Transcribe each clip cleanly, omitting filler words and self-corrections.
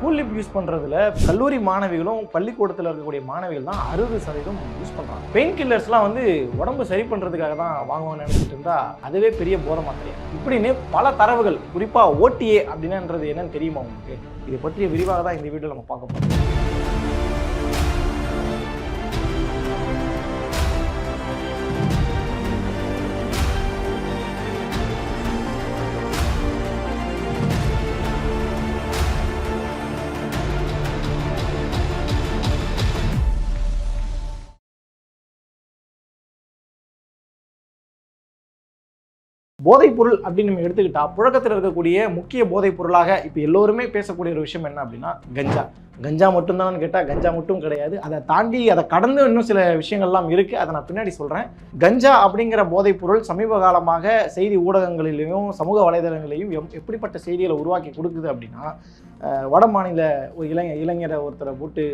Cool Lip use பண்ணுறதுல கல்லூரி மாணவிகளும் பள்ளிக்கூடத்தில் இருக்கக்கூடிய மாணவிகள் தான் 60% யூஸ் பண்ணுறாங்க. பெயின் கில்லர்ஸ்லாம் வந்து உடம்பு சரி பண்ணுறதுக்காக தான் வாங்குவாங்கன்னு நினச்சிட்டு இருந்தா அதுவே பெரிய போதை மாத்திரை இப்படின்னு பல தரவுகள், குறிப்பாக ஓடிஏ அப்படின்றது என்னன்னு தெரியுமா உங்களுக்கு? இதை பற்றிய விரிவாக தான் இந்த வீடியோ நம்ம பார்க்க போகிறோம். போதைப்பொருள் அப்படின்னு நம்ம எடுத்துக்கிட்டா புழக்கத்தில் இருக்கக்கூடிய முக்கிய போதைப் பொருளாக இப்போ எல்லோருமே பேசக்கூடிய ஒரு விஷயம் என்ன அப்படின்னா கஞ்சா மட்டும்தான்னு கேட்டால் கஞ்சா மட்டும் கிடையாது. அதை தாண்டி அதை கடந்து இன்னும் சில விஷயங்கள்லாம் இருக்குது. அதை நான் பின்னாடி சொல்கிறேன். கஞ்சா அப்படிங்கிற போதைப் பொருள் சமீப காலமாக செய்தி ஊடகங்களிலையும் சமூக வலைதளங்களையும் எப்படிப்பட்ட செய்திகளை உருவாக்கி கொடுக்குது அப்படின்னா, வட மாநில ஒரு இளைஞரை ஒருத்தரை போட்டு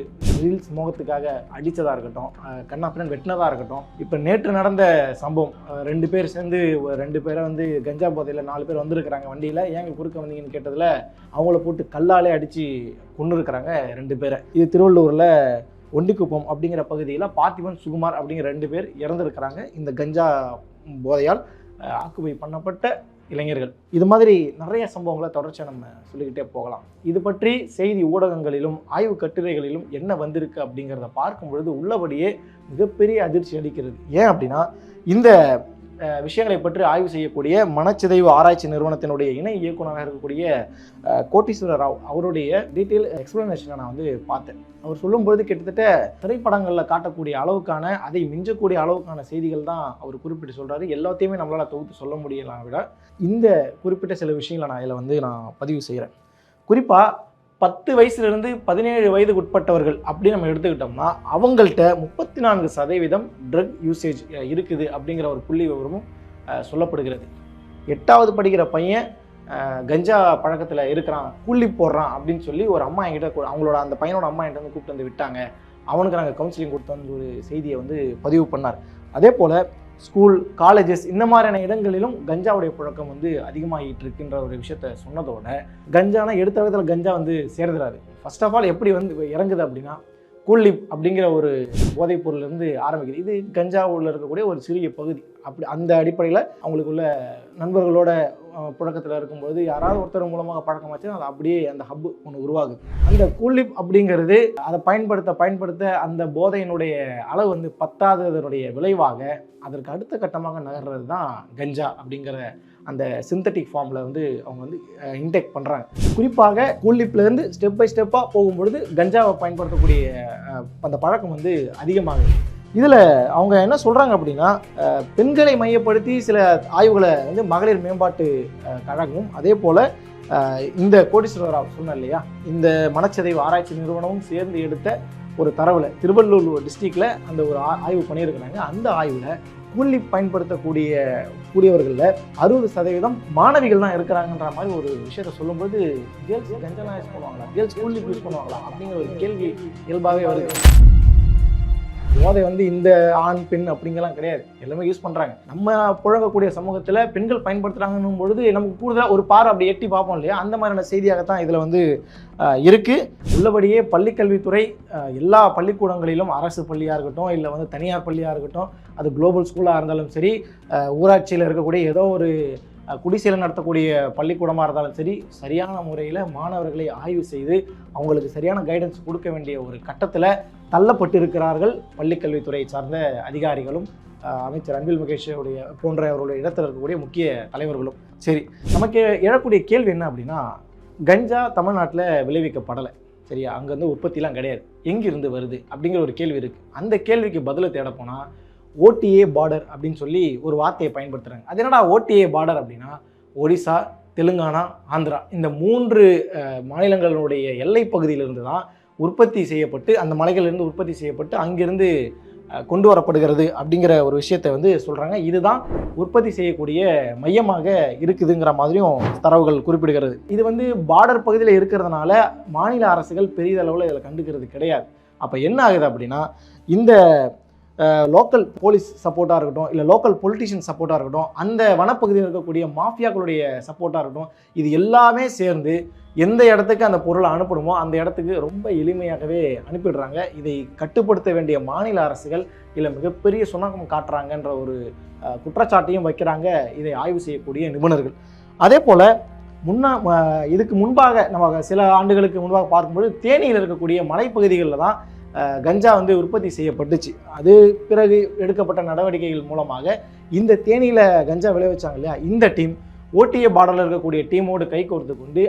ரீல்ஸ் மோகத்துக்காக அடித்ததாக இருக்கட்டும், கண்ணாப்பிரன் வெட்டினதாக இருக்கட்டும், இப்போ நேற்று நடந்த சம்பவம் 2 பேர் சேர்ந்து 2 பேரை வந்து கஞ்சா போதையில் 4 பேர் வந்திருக்கிறாங்க வண்டியில், ஏங்க குறுக்க வந்தீங்கன்னு கேட்டதில் அவங்கள போட்டு கல்லாலே அடித்து கொண்டு இருக்கிறாங்க 2 பேரை. இது திருவள்ளூரில் ஒண்டிக்குப்பம் அப்படிங்கிற பகுதியில் பார்த்திபன், சுகுமார் அப்படிங்கிற 2 பேர் இறந்துருக்கிறாங்க இந்த கஞ்சா போதையால் ஆக்குபை பண்ணப்பட்ட இளைஞர்கள். இது மாதிரி நிறைய சம்பவங்களை தொடர்ச்சியாக நம்ம சொல்லிக்கிட்டே போகலாம். இது பற்றி செய்தி ஊடகங்களிலும் ஆய்வு கட்டுரைகளிலும் என்ன வந்திருக்கு அப்படிங்கிறத பார்க்கும் பொழுது உள்ளபடியே மிகப்பெரிய அதிர்ச்சி அளிக்கிறது. ஏன் அப்படின்னா, இந்த விஷயங்களை பற்றி ஆய்வு செய்யக்கூடிய மனச்சிதைவு ஆராய்ச்சி நிறுவனத்தினுடைய இணை இயக்குநராக இருக்கக்கூடிய கோட்டீஸ்வர ராவ் அவருடைய டீட்டெயில் எக்ஸ்பிளனேஷனை நான் வந்து பார்த்தேன். அவர் சொல்லும்பொழுது கிட்டத்தட்ட திரைப்படங்களில் காட்டக்கூடிய அளவுக்கான, அதை மிஞ்சக்கூடிய அளவுக்கான செய்திகள் தான் அவர் குறிப்பிட்டு சொல்கிறாரு. எல்லாத்தையுமே நம்மளால் தொகுத்து சொல்ல முடியலாம் விட இந்த குறிப்பிட்ட சில விஷயங்களை நான் இதில் வந்து நான் பதிவு செய்கிறேன். குறிப்பாக 10 வயசுலேருந்து 17 வயதுக்கு உட்பட்டவர்கள் அப்படின்னு நம்ம எடுத்துக்கிட்டோம்னா அவங்கள்ட்ட 34% ட்ரக் யூசேஜ் இருக்குது அப்படிங்கிற ஒரு புள்ளி விவரமும் சொல்லப்படுகிறது. 8வது படிக்கிற பையன் கஞ்சா பழக்கத்தில் இருக்கிறான், கூலி போடுறான் அப்படின்னு சொல்லி ஒரு அம்மா என்கிட்ட, அவங்களோட அந்த பையனோட அம்மா என்கிட்ட வந்து கூப்பிட்டு வந்து விட்டாங்க, அவனுக்கு நாங்கள் கவுன்சிலிங் கொடுத்தோன்னு ஒரு செய்தியை வந்து பதிவு பண்ணார். அதே போல் ஸ்கூல், காலேஜஸ் இந்த மாதிரியான இடங்களிலும் கஞ்சாவுடைய புழக்கம் வந்து அதிகமாகிட்டு இருக்குன்ற ஒரு விஷயத்த சொன்னதோட, கஞ்சானா எடுத்த விதத்தில் கஞ்சா வந்து சேர்ந்துடாது. ஃபர்ஸ்ட் ஆஃப் ஆல் எப்படி வந்து இறங்குது அப்படின்னா, கூலிப் அப்படிங்கிற ஒரு போதைப் பொருள்லேருந்து ஆரம்பிக்குது. இது கஞ்சாவில் இருக்கக்கூடிய ஒரு சிறிய பகுதி. அப்படி அந்த அடிப்படையில் அவங்களுக்குள்ள நண்பர்களோட புழக்கத்தில் இருக்கும்போது யாராவது ஒருத்தர் மூலமாக பழக்கமாச்சுன்னா அது அப்படியே அந்த ஹப்பு ஒன்று உருவாகுது. அந்த கூலிப் அப்படிங்கிறது அதை பயன்படுத்த அந்த போதையினுடைய அளவு வந்து பத்தாததனுடைய விளைவாக அதற்கு அடுத்த கட்டமாக நகர்றது தான் கஞ்சா அப்படிங்கிற அந்த சிந்தட்டிக் ஃபார்மில் வந்து அவங்க வந்து இன்டேக் பண்ணுறாங்க. குறிப்பாக கூலிப்லேருந்து ஸ்டெப் பை ஸ்டெப்பாக போகும்பொழுது கஞ்சாவை பயன்படுத்தக்கூடிய அந்த பழக்கம் வந்து அதிகமாகுது. இதில் அவங்க என்ன சொல்கிறாங்க அப்படின்னா, பெண்களை மையப்படுத்தி சில ஆய்வுகளை வந்து மகளிர் மேம்பாட்டு கழகமும் அதே போல் இந்த கோடீஸ்வர ராவ் சொன்ன இல்லையா, இந்த மனச்சிதைவு ஆராய்ச்சி நிறுவனமும் சேர்ந்து எடுத்த ஒரு தரவில் திருவள்ளூர் டிஸ்ட்ரிக்டில் அந்த ஒரு ஆய்வு பண்ணியிருக்கிறாங்க. அந்த ஆய்வில் கூலி பயன்படுத்தக்கூடியவர்களில் 60% மாணவிகள் தான் இருக்கிறாங்கன்ற மாதிரி ஒரு விஷயத்த சொல்லும்போது, கேர்ள்ஸ் கஞ்சா யூஸ் பண்ணுவாங்களா, கேர்ள்ஸ் கூலி யூஸ் பண்ணுவாங்களா அப்படிங்கிற ஒரு கேள்வி இயல்பாகவே வருது. போதை வந்து இந்த ஆண் பெண் அப்படிங்கலாம் கிடையாது, எல்லாமே யூஸ் பண்ணுறாங்க. நம்ம புழங்கக்கூடிய சமூகத்தில் பெண்கள் பயன்படுத்துகிறாங்கன்னும் பொழுது நமக்கு கூடுதலாக ஒரு பார் அப்படி எட்டி பார்ப்போம் இல்லையா, அந்த மாதிரியான செய்தியாகத்தான் இதில் வந்து இருக்குது. உள்ளபடியே பள்ளிக்கல்வித்துறை எல்லா பள்ளிக்கூடங்களிலும், அரசு பள்ளியாக இருக்கட்டும் இல்லை வந்து தனியார் பள்ளியாக இருக்கட்டும், அது குளோபல் ஸ்கூலாக இருந்தாலும் சரி, ஊராட்சியில் இருக்கக்கூடிய ஏதோ ஒரு குடிசையில் நடத்தக்கூடிய பள்ளிக்கூடமாக இருந்தாலும் சரி, சரியான முறையில் மாணவர்களை ஆய்வு செய்து அவங்களுக்கு சரியான கைடன்ஸ் கொடுக்க வேண்டிய ஒரு கட்டத்தில் தள்ளப்பட்டு இருக்கிறார்கள் பள்ளிக்கல்வித்துறை சார்ந்த அதிகாரிகளும் அமைச்சர் அன்பில் மகேஷ் போன்றவர்களுடைய இடத்தில் இருக்கக்கூடிய முக்கிய தலைவர்களும். சரி, நமக்கு எழக்கூடிய கேள்வி என்ன அப்படின்னா, கஞ்சா தமிழ்நாட்டில் விளைவிக்கப்படலை, சரியா, அங்கேருந்து உற்பத்திலாம் கிடையாது, எங்கிருந்து வருது அப்படிங்கிற ஒரு கேள்வி இருக்குது. அந்த கேள்விக்கு பதிலை தேட போனால் ஓடிஏ பார்டர் அப்படின்னு சொல்லி ஒரு வார்த்தையை பயன்படுத்துகிறாங்க. அது என்னடா ஓடிஏ பார்டர் அப்படின்னா, ஒடிசா, தெலுங்கானா, ஆந்திரா இந்த 3 மாநிலங்களுடைய எல்லை பகுதியிலிருந்து தான் உற்பத்தி செய்யப்பட்டு, அந்த மலைகளிலிருந்து உற்பத்தி செய்யப்பட்டு அங்கிருந்து கொண்டு வரப்படுகிறது அப்படிங்கிற ஒரு விஷயத்தை வந்து சொல்கிறாங்க. இதுதான் உற்பத்தி செய்யக்கூடிய மையமாக இருக்குதுங்கிற மாதிரியும் தரவுகள் குறிப்பிடுகிறது. இது வந்து பார்டர் பகுதியில் இருக்கிறதுனால மாநில அரசுகள் பெரியதளவில் இதில் கண்டுக்கிறது கிடையாது. அப்போ என்ன ஆகுது அப்படின்னா, இந்த லோக்கல் போலீஸ் சப்போர்ட்டாக இருக்கட்டும், இல்லை லோக்கல் பொலிட்டிஷியன் சப்போர்ட்டாக இருக்கட்டும், அந்த வனப்பகுதியில் இருக்கக்கூடிய மாஃபியாக்களுடைய சப்போர்ட்டாக இருக்கட்டும், இது எல்லாமே சேர்ந்து எந்த இடத்துக்கு அந்த பொருளை அனுப்பணுமோ அந்த இடத்துக்கு ரொம்ப எளிமையாகவே அனுப்பிடுறாங்க. இதை கட்டுப்படுத்த வேண்டிய மாநில அரசுகள் இல்லை மிகப்பெரிய சுணக்கம் காட்டுறாங்கன்ற ஒரு குற்றச்சாட்டையும் வைக்கிறாங்க இதை ஆய்வு செய்யக்கூடிய நிபுணர்கள். அதே போல் இதுக்கு முன்பாக நம்ம சில ஆண்டுகளுக்கு முன்பாக பார்க்கும்போது தேனியில் இருக்கக்கூடிய மலைப்பகுதிகளில் தான் கஞ்சா உற்பத்தி செய்யப்பட்டுச்சு. அது பிறகு எடுக்கப்பட்ட நடவடிக்கைகள் மூலமாக இந்த தேனியில் கஞ்சா விளைவிச்சாங்க இல்லையா, இந்த டீம் ஓடிஏ பார்டரில் இருக்கக்கூடிய டீமோடு கை கோர்த்து கொண்டு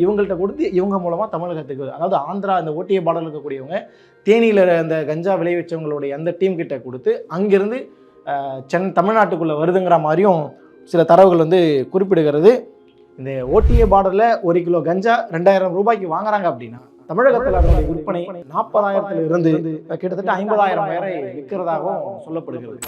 இவங்கள்ட்ட கொடுத்து இவங்க மூலமாக தமிழகத்துக்கு, அதாவது ஆந்திரா இந்த ஓடிஏ பார்டரில் இருக்கக்கூடியவங்க தேனியில் அந்த கஞ்சா விளைவிச்சவங்களுடைய அந்த டீம் கிட்ட கொடுத்து அங்கிருந்து தமிழ்நாட்டுக்குள்ளே வருதுங்கிற மாதிரியும் சில தரவுகள் குறிப்பிடுகிறது. இந்த ஓடிஏ பார்டரில் 1 கிலோ கஞ்சா 2000 ரூபாய்க்கு வாங்குறாங்க அப்படின்னா தமிழகத்தில் அதனுடைய விற்பனை 40,000 இருந்து கிட்டத்தட்ட 50,000 வரை விற்கிறதாகவும் சொல்லப்படுகிறது.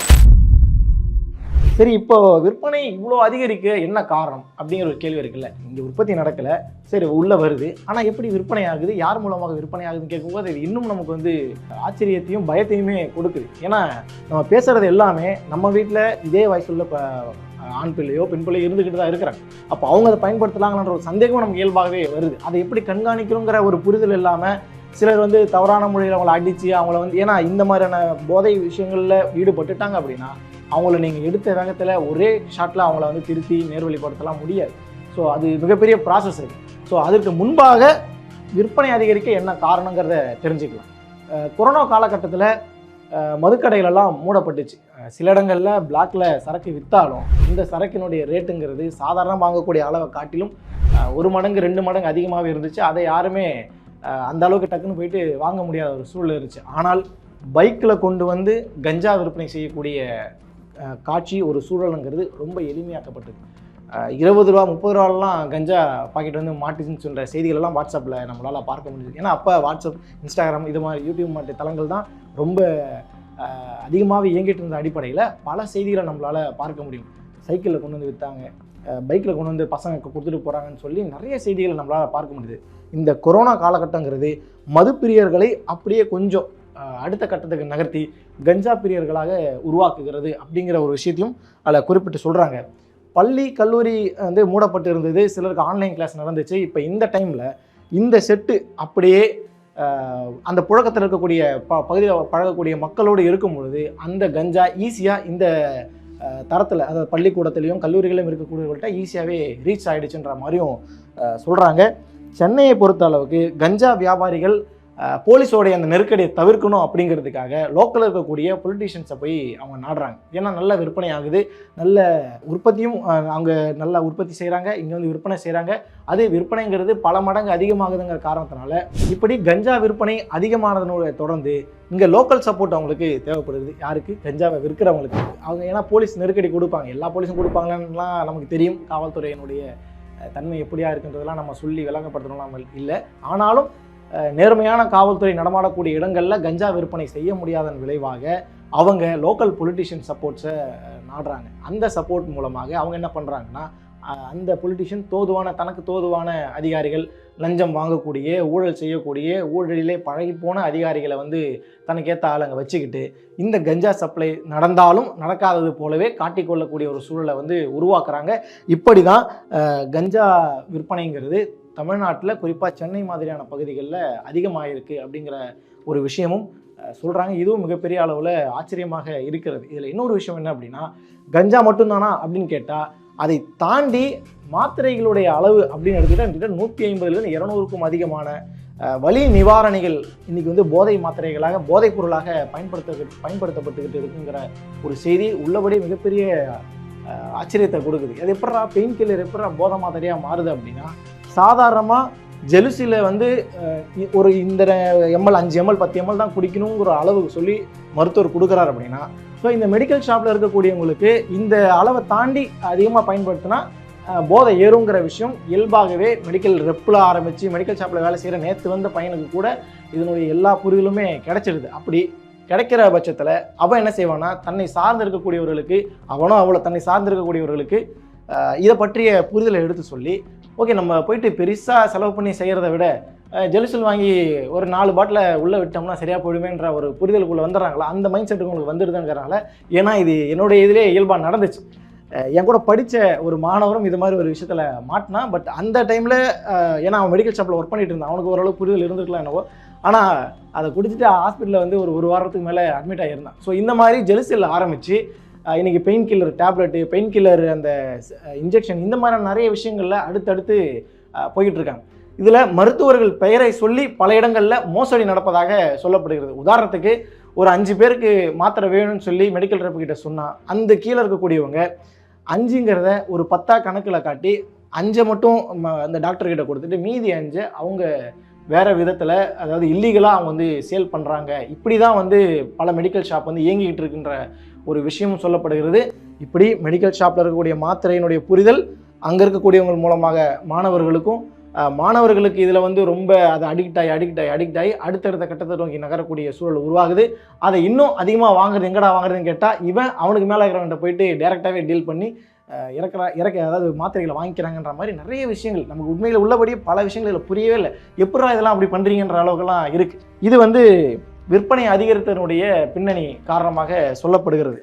சரி, இப்போ விற்பனை இவ்வளோ அதிகரிக்க என்ன காரணம் அப்படிங்கிற ஒரு கேள்வி இருக்குல்ல. இங்கே உற்பத்தி நடக்கலை, சரி உள்ளே வருது, ஆனால் எப்படி விற்பனை ஆகுது, யார் மூலமாக விற்பனை ஆகுதுன்னு கேட்கும்போது இது இன்னும் நமக்கு ஆச்சரியத்தையும் பயத்தையுமே கொடுக்குது. ஏன்னா நம்ம பேசுகிறது எல்லாமே நம்ம வீட்டில் இதே வயசுள்ள ஆண் பிள்ளையோ பெண் பிள்ளையோ இருந்துக்கிட்டு தான் இருக்கிறாங்க. அப்போ அவங்க அதை பயன்படுத்தலாங்கன்ற ஒரு சந்தேகமும் நமக்கு இயல்பாகவே வருது. அதை எப்படி கண்காணிக்கணுங்கிற ஒரு புரிதல் இல்லாமல் சிலர் தவறான முறையில் அவங்கள அடித்து அவங்கள ஏன்னா இந்த மாதிரியான போதை விஷயங்களில் ஈடுபட்டுட்டாங்க அப்படின்னா அவங்கள நீங்கள் எடுத்த வேகத்தில் ஒரே ஷாட்டில் அவங்கள திருத்தி நேர்வழிப்படுத்தலாம் முடியாது. ஸோ அது மிகப்பெரிய ப்ராசஸ் இருக்குது. ஸோ அதற்கு முன்பாக விற்பனை அதிகரிக்க என்ன காரணங்கிறத தெரிஞ்சுக்கலாம். கொரோனா காலகட்டத்தில் மதுக்கடைகளெல்லாம் மூடப்பட்டுச்சு. சில இடங்களில் பிளாக்ல சரக்கு விற்றாலும் இந்த சரக்கினுடைய ரேட்டுங்கிறது சாதாரண வாங்கக்கூடிய அளவை காட்டிலும் 1 மடங்கு 2 மடங்கு அதிகமாகவே இருந்துச்சு. அதை யாருமே அந்த அளவுக்கு டக்குன்னு போயிட்டு வாங்க முடியாத ஒரு சூழ்நிலை இருந்துச்சு. ஆனால் பைக்கில் கொண்டு கஞ்சா விற்பனை செய்யக்கூடிய காட்சி ஒரு சூழலுங்கிறது ரொம்ப எளிமையாக்கப்பட்டது. 20 ரூபா 30 ரூபாலாம் கஞ்சா பாக்கெட் மாட்டுச்சுன்னு சொல்கிற செய்திகளெல்லாம் வாட்ஸ்அப்பில் நம்மளால் பார்க்க முடியுது. ஏன்னா அப்போ வாட்ஸ்அப், இன்ஸ்டாகிராம் இது மாதிரி யூடியூப் மாதிரி தளங்கள் தான் ரொம்ப அதிகமாக இயங்கிட்டு இருந்த அடிப்படையில் பல செய்திகளை நம்மளால் பார்க்க முடியும். சைக்கிளில் கொண்டு விற்றாங்க, பைக்கில் கொண்டு பசங்க கொடுத்துட்டு போகிறாங்கன்னு சொல்லி நிறைய செய்திகளை நம்மளால் பார்க்க முடியுது. இந்த கொரோனா காலகட்டங்கிறது மது பிரியர்களை அப்படியே கொஞ்சம் அடுத்த கட்டத்துக்கு நகர்த்தி கஞ்சா பிரியர்களாக உருவாக்குகிறது அப்படிங்கிற ஒரு விஷயத்தையும் அதில் குறிப்பிட்டு சொல்கிறாங்க. பள்ளி கல்லூரி மூடப்பட்டு இருந்தது, சிலருக்கு ஆன்லைன் கிளாஸ் நடந்துச்சு. இப்போ இந்த டைமில் இந்த செட்டு அப்படியே அந்த புழக்கத்தில் இருக்கக்கூடிய பகுதியில் பழகக்கூடிய மக்களோடு இருக்கும் பொழுது அந்த கஞ்சா ஈஸியாக இந்த தரத்தில், அதாவது பள்ளிக்கூடத்துலேயும் கல்லூரிகளிலும் இருக்கக்கூடியவர்கள்ட்ட ஈஸியாகவே ரீச் ஆகிடுச்சுன்ற மாதிரியும் சொல்கிறாங்க. சென்னையை பொறுத்த அளவுக்கு கஞ்சா வியாபாரிகள் போலீஸோடைய அந்த நெருக்கடியை தவிர்க்கணும் அப்படிங்கிறதுக்காக லோக்கலில் இருக்கக்கூடிய பொலிட்டீஷியன்ஸை போய் அவங்க நாடுறாங்க. ஏன்னா நல்ல விற்பனை ஆகுது, நல்ல உற்பத்தியும் அவங்க நல்லா உற்பத்தி செய்கிறாங்க, இங்கே விற்பனை செய்கிறாங்க. அது விற்பனைங்கிறது பல மடங்கு அதிகமாகுதுங்கிற காரணத்தினால இப்படி கஞ்சா விற்பனை அதிகமானதனோட தொடர்ந்து இங்கே லோக்கல் சப்போர்ட் அவங்களுக்கு தேவைப்படுது. யாருக்கு? கஞ்சாவை விற்கிறவங்களுக்கு. அவங்க ஏன்னா போலீஸ் நெருக்கடி கொடுப்பாங்க, எல்லா போலீஸும் கொடுப்பாங்கலாம் நமக்கு தெரியும். காவல்துறையினுடைய தன்மை எப்படியா இருக்குன்றதெல்லாம் நம்ம சொல்லி விளங்கப்படுத்தணும் இல்லை. ஆனாலும் நேர்மையான காவல்துறை நடமாடக்கூடிய இடங்களில் கஞ்சா விற்பனை செய்ய முடியாதன் விளைவாக அவங்க லோக்கல் பொலிட்டிஷியன் சப்போர்ட்ஸை நாடுறாங்க. அந்த சப்போர்ட் மூலமாக அவங்க என்ன பண்ணுறாங்கன்னா அந்த பொலிட்டிஷியன் தனக்கு தோதுவான அதிகாரிகள், லஞ்சம் வாங்கக்கூடிய, ஊழல் செய்யக்கூடிய, ஊழலிலே பழகிப்போன அதிகாரிகளை தனக்கேற்ற ஆளுங்க வச்சுக்கிட்டு இந்த கஞ்சா சப்ளை நடந்தாலும் நடக்காதது போலவே காட்டிக்கொள்ளக்கூடிய ஒரு சூழலை உருவாக்குறாங்க. இப்படி தான் கஞ்சா விற்பனைங்கிறது தமிழ்நாட்டில் குறிப்பாக சென்னை மாதிரியான பகுதிகளில் அதிகமாகிருக்கு அப்படிங்கிற ஒரு விஷயமும் சொல்கிறாங்க. இதுவும் மிகப்பெரிய அளவில் ஆச்சரியமாக இருக்கிறது. இதில் இன்னொரு விஷயம் என்ன அப்படின்னா, கஞ்சா மட்டும்தானா அப்படின்னு கேட்டால் அதை தாண்டி மாத்திரைகளுடைய அளவு அப்படின்னு எடுத்துக்கிட்டால் 150லேருந்து 200க்கும் அதிகமான வலி நிவாரணிகள் இன்றைக்கி போதை மாத்திரைகளாக, போதைப் பொருளாக பயன்படுத்தப்பட்டுக்கிட்டு இருக்குங்கிற ஒரு செய்தி உள்ளபடி மிகப்பெரிய ஆச்சரியத்தை கொடுக்குது. அது எப்படா பெயின் கில்லர் எப்படா போதை மாத்திரையாக மாறுது அப்படின்னா, சாதாரணமாக ஜெலுசியில் ஒரு இந்த எம்எல் 5 ml 10 ml தான் குடிக்கணுங்கிற அளவு சொல்லி மருத்துவர் கொடுக்குறாரு அப்படின்னா, ஸோ இந்த மெடிக்கல் ஷாப்பில் இருக்கக்கூடியவங்களுக்கு இந்த அளவை தாண்டி அதிகமாக பயன்படுத்தினா போதை ஏறுங்கிற விஷயம் இயல்பாகவே மெடிக்கல் ரெப்பில் ஆரம்பித்து மெடிக்கல் ஷாப்பில் வேலை செய்கிற நேற்று வந்த பையனுக்கு கூட இதனுடைய எல்லா புரிதலுமே கிடைச்சிடுது. அப்படி கிடைக்கிற பட்சத்தில் அவன் என்ன செய்வான்னா, தன்னை சார்ந்து இருக்கக்கூடியவர்களுக்கு, தன்னை சார்ந்து இருக்கக்கூடியவர்களுக்கு இதை பற்றிய புரிதலை எடுத்து சொல்லி, ஓகே நம்ம போயிட்டு பெருசாக செலவு பண்ணி செய்கிறத விட ஜெலுசில் வாங்கி ஒரு 4 பாட்டில் உள்ளே விட்டோம்னா சரியாக போயிடுமேன்ற ஒரு புரிதலுக்குள்ளே வந்துடுறாங்களா, அந்த மைண்ட் செட்டுக்கு உங்களுக்கு வந்துடுதுங்கிறனால. ஏன்னா இது என்னுடைய இதிலே இயல்பாக நடந்துச்சு. என் கூட படித்த ஒரு மாணவரும் இது மாதிரி ஒரு விஷயத்தில் மாட்டினா. பட் அந்த டைமில் ஏன்னா அவன் மெடிக்கல் ஷாப்பில் ஒர்க் பண்ணிட்டு இருந்தான், அவனுக்கு ஓரளவு புரிதல் இருந்திருக்கலாம் என்னவோ. ஆனால் அதை குடிச்சிட்டு ஹாஸ்பிட்டலில் வந்து ஒரு வாரத்துக்கு மேலே அட்மிட் ஆகியிருந்தான். ஸோ இந்த மாதிரி ஜெலுசில் ஆரம்பித்து இன்றைக்கி pain killer tablet, pain killer அந்த இன்ஜெக்ஷன், இந்த மாதிரியான நிறைய விஷயங்களில் அடுத்தடுத்து போய்கிட்டு இருக்காங்க. இதில் மருத்துவர்கள் பெயரை சொல்லி பல இடங்களில் மோசடி நடப்பதாக சொல்லப்படுகிறது. உதாரணத்துக்கு ஒரு 5 பேருக்கு மாத்திரை வேணும்னு சொல்லி மெடிக்கல் ரெப் கிட்ட சொன்னால் அந்த கீழே இருக்கக்கூடியவங்க 5ங்கிறத ஒரு 10 கணக்கில் காட்டி 5 மட்டும் அந்த டாக்டர்கிட்ட கொடுத்துட்டு மீதி 5 அவங்க வேறு விதத்தில், அதாவது இல்லீகலாக அவங்க வந்து சேல் பண்ணுறாங்க. இப்படி தான் வந்து பல மெடிக்கல் ஷாப் வந்து இயங்கிக்கிட்டு இருக்குன்ற ஒரு விஷயமும் சொல்லப்படுகிறது. இப்படி மெடிக்கல் ஷாப்பில் இருக்கக்கூடிய மாத்திரையினுடைய புரிதல் அங்கே இருக்கக்கூடியவங்க மூலமாக மாணவர்களுக்கு இதில் வந்து ரொம்ப அதை அடிக்ட் ஆகி அடுத்தடுத்த கட்டத்தை நோக்கி நகரக்கூடிய சூழல் உருவாகுது. அதை இன்னும் அதிகமாக வாங்குறது, எங்கடா வாங்குறதுன்னு கேட்டால் இவன் அவனுக்கு மேலே இருக்கிறவன்கிட்ட போயிட்டு டேரெக்டாகவே டீல் பண்ணி அதாவது மாத்திரைகளை வாங்கிக்கிறாங்கன்ற மாதிரி நிறைய விஷயங்கள் நமக்கு உண்மையில் உள்ளபடி பல விஷயங்கள் இதில் புரியவே இல்லை. எப்படா இதெல்லாம் அப்படி பண்ணுறீங்கன்ற அளவுக்குலாம் இருக்குது. இது வந்து விற்பனை அதிகரித்ததனுடைய பின்னணி காரணமாக சொல்லப்படுகிறது.